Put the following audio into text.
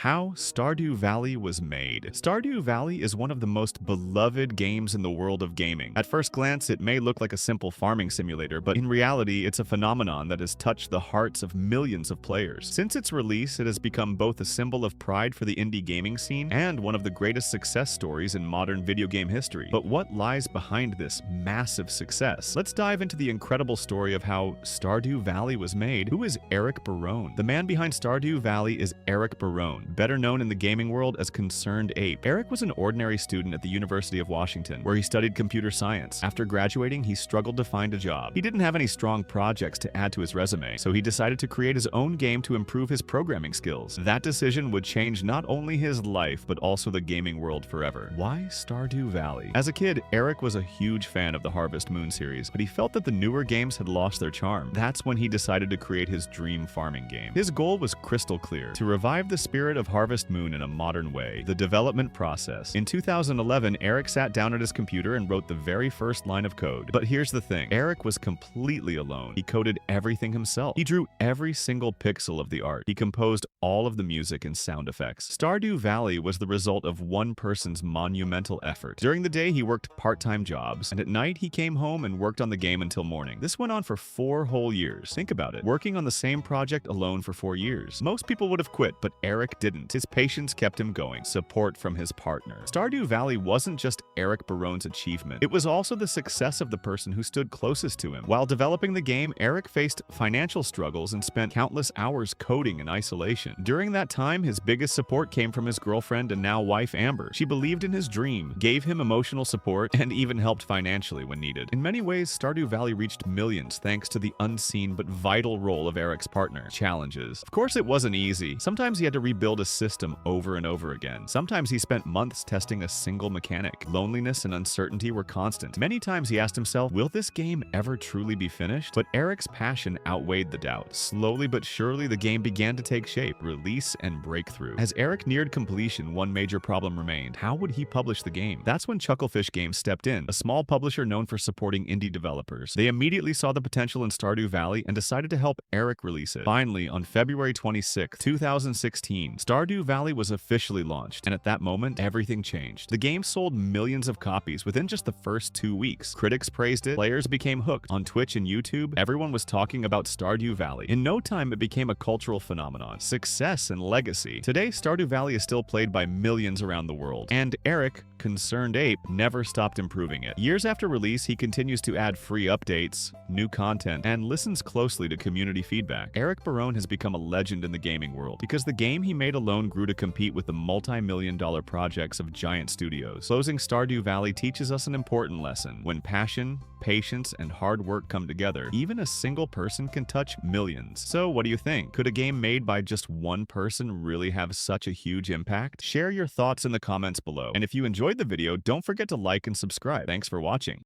How Stardew Valley was made. Stardew Valley is one of the most beloved games in the world of gaming. At first glance, it may look like a simple farming simulator, but in reality, it's a phenomenon that has touched the hearts of millions of players. Since its release, it has become both a symbol of pride for the indie gaming scene and one of the greatest success stories in modern video game history. But what lies behind this massive success? Let's dive into the incredible story of how Stardew Valley was made. Who is Eric Barone? The man behind Stardew Valley is Eric Barone, better known in the gaming world as ConcernedApe. Eric was an ordinary student at the University of Washington, where he studied computer science. After graduating, he struggled to find a job. He didn't have any strong projects to add to his resume, so he decided to create his own game to improve his programming skills. That decision would change not only his life, but also the gaming world forever. Why Stardew Valley? As a kid, Eric was a huge fan of the Harvest Moon series, but he felt that the newer games had lost their charm. That's when he decided to create his dream farming game. His goal was crystal clear: to revive the spirit of Harvest Moon in a modern way. The development process. In 2011, Eric sat down at his computer and wrote the very first line of code. But here's the thing: Eric was completely alone. He coded everything himself. He drew every single pixel of the art. He composed all of the music and sound effects. Stardew Valley was the result of one person's monumental effort. During the day, he worked part-time jobs, and at night, he came home and worked on the game until morning. This went on for 4 whole years. Think about it. Working on the same project alone for 4 years. Most people would have quit, but Eric didn't. His patience kept him going. Support from his partner. Stardew Valley wasn't just Eric Barone's achievement. It was also the success of the person who stood closest to him. While developing the game, Eric faced financial struggles and spent countless hours coding in isolation. During that time, his biggest support came from his girlfriend and now wife, Amber. She believed in his dream, gave him emotional support, and even helped financially when needed. In many ways, Stardew Valley reached millions thanks to the unseen but vital role of Eric's partner. Challenges. Of course, it wasn't easy. Sometimes he had to rebuild a system over and over again. Sometimes he spent months testing a single mechanic. Loneliness and uncertainty were constant. Many times he asked himself, will this game ever truly be finished? But Eric's passion outweighed the doubt. Slowly but surely, the game began to take shape, release, and breakthrough. As Eric neared completion, one major problem remained: how would he publish the game? That's when Chucklefish Games stepped in, a small publisher known for supporting indie developers. They immediately saw the potential in Stardew Valley and decided to help Eric release it. Finally, on February 26, 2016, Stardew Valley was officially launched, and at that moment, everything changed. The game sold millions of copies within just the first 2 weeks. Critics praised it, players became hooked. On Twitch and YouTube, everyone was talking about Stardew Valley. In no time, it became a cultural phenomenon, success and legacy. Today, Stardew Valley is still played by millions around the world, and Eric, ConcernedApe, never stopped improving it. Years after release, he continues to add free updates, new content, and listens closely to community feedback. Eric Barone has become a legend in the gaming world because the game he made alone grew to compete with the multi-million-dollar projects of giant studios. Closing Stardew Valley teaches us an important lesson: when passion, patience, and hard work come together, even a single person can touch millions. So what do you think? Could a game made by just one person really have such a huge impact? Share your thoughts in the comments below. And if you enjoyed the video, don't forget to like and subscribe. Thanks for watching.